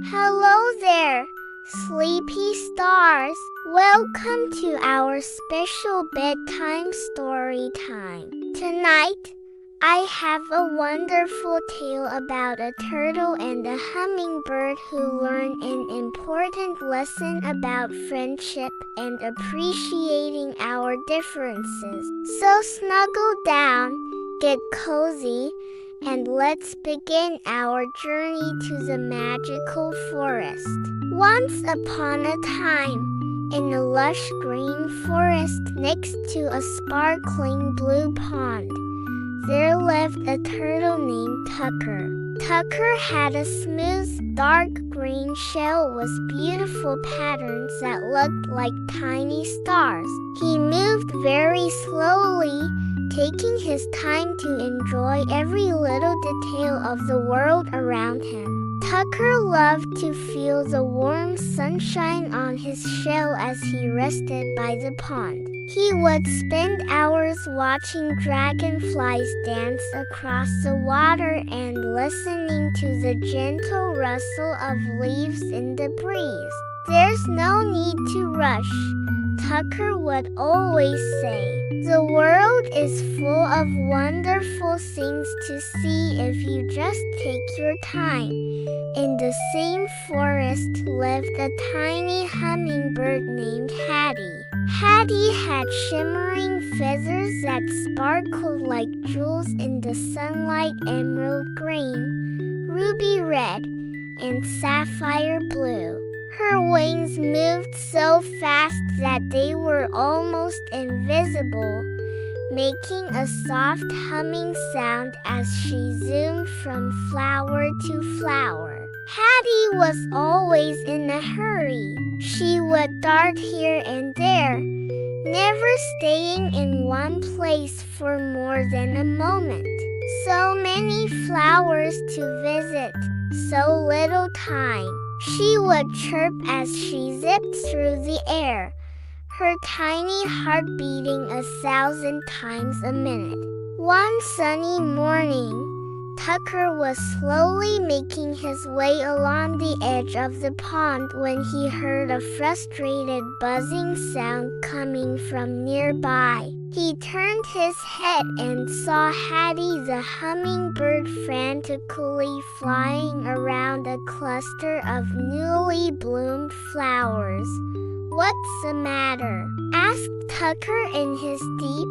Hello there, sleepy stars. Welcome to our special bedtime story time. Tonight, I have a wonderful tale about a turtle and a hummingbird who learn an important lesson about friendship and appreciating our differences. So snuggle down, get cozy, and let's begin our journey to the magical forest. Once upon a time, in a lush green forest next to a sparkling blue pond, there lived a turtle named Tucker. Tucker had a smooth, dark green shell with beautiful patterns that looked like tiny stars. He moved very slowly, taking his time to enjoy every little detail of the world around him. Tucker loved to feel the warm sunshine on his shell as he rested by the pond. He would spend hours watching dragonflies dance across the water and listening to the gentle rustle of leaves in the breeze. "There's no need to rush," Tucker would always say. "The world is full of wonderful things to see if you just take your time." In the same forest lived a tiny hummingbird named Hattie. Hattie had shimmering feathers that sparkled like jewels in the sunlight: emerald green, ruby red, and sapphire blue. Her wings moved so fast that they were almost invisible, making a soft humming sound as she zoomed from flower to flower. Hattie was always in a hurry. She would dart here and there, never staying in one place for more than a moment. So many flowers to visit, so little time. She would chirp as she zipped through the air, her tiny heart beating 1,000 times a minute. One sunny morning, Tucker was slowly making his way along the edge of the pond when he heard a frustrated buzzing sound coming from nearby. He turned his head and saw Hattie the hummingbird frantically flying around a cluster of newly bloomed flowers. "What's the matter?" asked Tucker in his deep,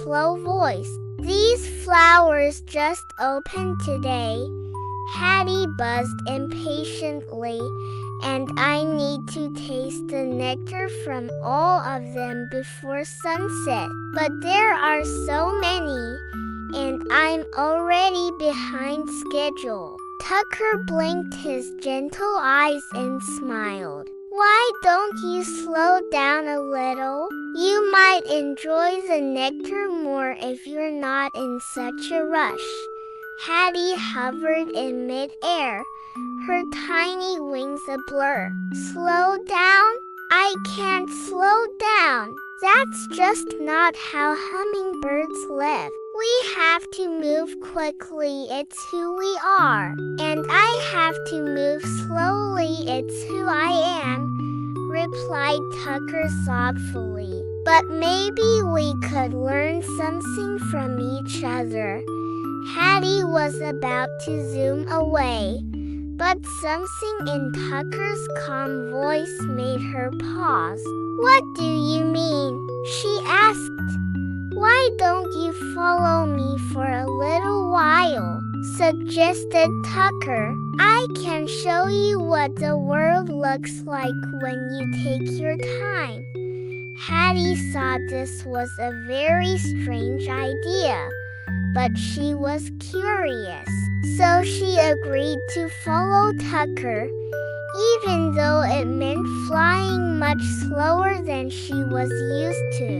slow voice. "These flowers just opened today," Hattie buzzed impatiently, "and I need to taste the nectar from all of them before sunset. But there are so many, and I'm already behind schedule." Tucker blinked his gentle eyes and smiled. "Why don't you slow down a little? You might enjoy the nectar more if you're not in such a rush." Hattie hovered in midair, her tiny wings a blur. "Slow down? I can't slow down. That's just not how hummingbirds live. We have to move quickly, it's who we are. And I have to move slowly, it's who I am," replied Tucker thoughtfully. "But maybe we could learn something from each other." Hattie was about to zoom away, but something in Tucker's calm voice made her pause. "What do you mean?" she asked. "Why don't you follow me for a little while?" suggested Tucker. "I can show you what the world looks like when you take your time." Hattie thought this was a very strange idea, but she was curious. So she agreed to follow Tucker, even though it meant flying much slower than she was used to.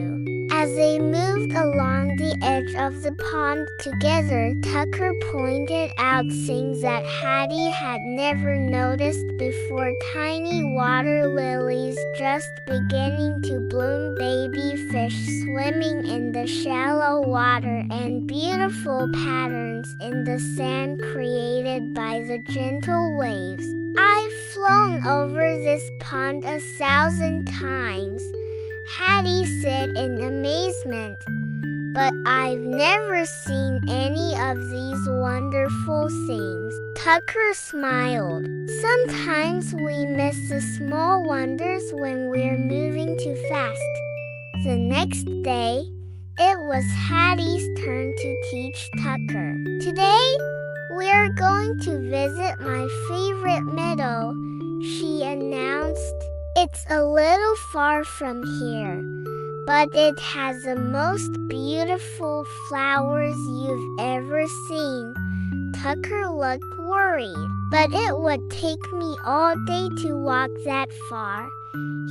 As they moved along the edge of the pond together, Tucker pointed out things that Hattie had never noticed before: tiny water lilies just beginning to bloom, baby fish swimming in the shallow water, and beautiful patterns in the sand created by the gentle waves. "I've flown over this pond 1,000 times," Hattie said in amazement, "but I've never seen any of these wonderful things." Tucker smiled. "Sometimes we miss the small wonders when we're moving too fast." The next day, it was Hattie's turn to teach Tucker. "Today, we're going to visit my favorite meadow," she announced. "It's a little far from here, but it has the most beautiful flowers you've ever seen." Tucker looked worried. "But it would take me all day to walk that far,"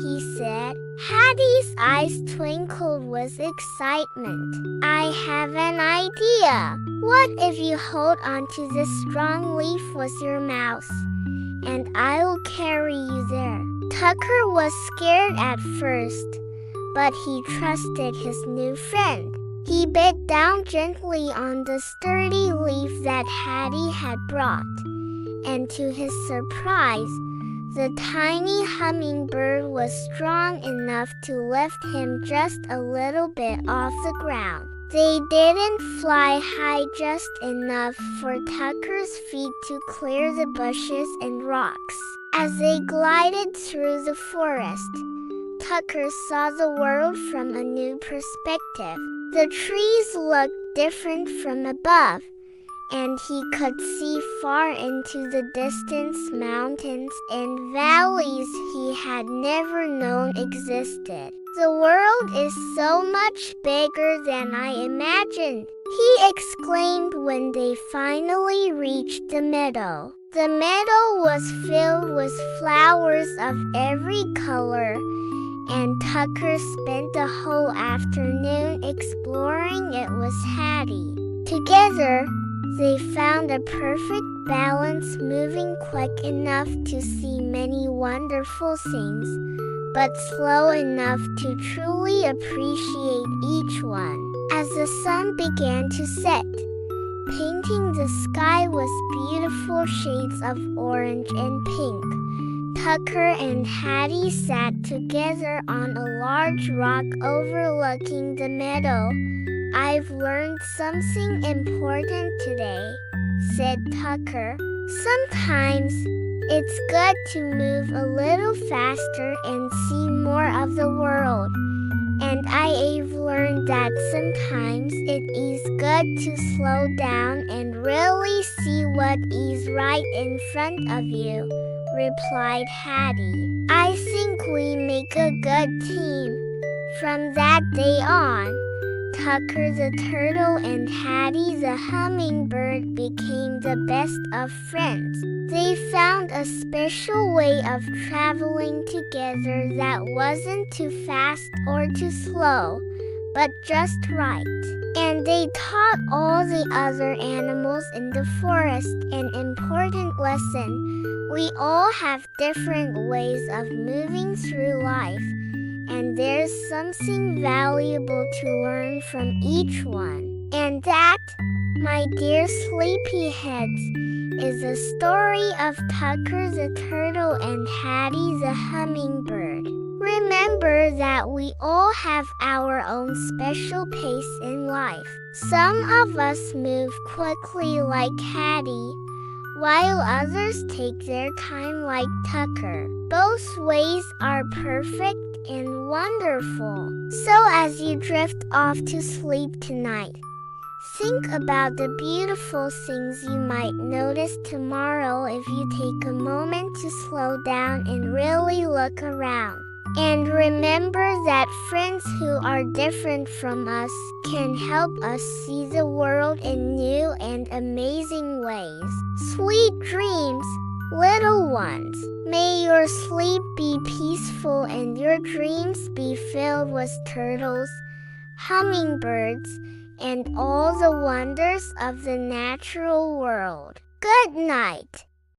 he said. Hattie's eyes twinkled with excitement. "I have an idea. What if you hold onto this strong leaf with your mouth, and I'll carry you there?" Tucker was scared at first, but he trusted his new friend. He bit down gently on the sturdy leaf that Hattie had brought, and to his surprise, the tiny hummingbird was strong enough to lift him just a little bit off the ground. They didn't fly high, just enough for Tucker's feet to clear the bushes and rocks. As they glided through the forest, Tucker saw the world from a new perspective. The trees looked different from above, and he could see far into the distance mountains and valleys he had never known existed. "The world is so much bigger than I imagined," he exclaimed when they finally reached the meadow. The meadow was filled with flowers of every color, and Tucker spent the whole afternoon exploring it with Hattie. Together, they found a perfect balance, moving quick enough to see many wonderful things, but slow enough to truly appreciate each one. As the sun began to set, painting the sky with beautiful shades of orange and pink, Tucker and Hattie sat together on a large rock overlooking the meadow. "I've learned something important today," said Tucker. "Sometimes it's good to move a little faster and see more of the world. And I've learned that sometimes it is good to slow down and really see what is right in front of you," replied Hattie. "I think we make a good team." From that day on, Tucker the turtle and Hattie the hummingbird became the best of friends. They found a special way of traveling together that wasn't too fast or too slow, but just right. And they taught all the other animals in the forest an important lesson: we all have different ways of moving through life, and there's something valuable to learn from each one. And that, my dear sleepyheads, is a story of Tucker the turtle and Hattie the hummingbird. Remember that we all have our own special pace in life. Some of us move quickly like Hattie, while others take their time like Tucker. Both ways are perfect and wonderful. So as you drift off to sleep tonight, think about the beautiful things you might notice tomorrow if you take a moment to slow down and really look around. And remember that friends who are different from us can help us see the world in new and amazing ways. Sweet dreams, little ones. May your sleep be peaceful and your dreams be filled with turtles, hummingbirds, and all the wonders of the natural world. Good night.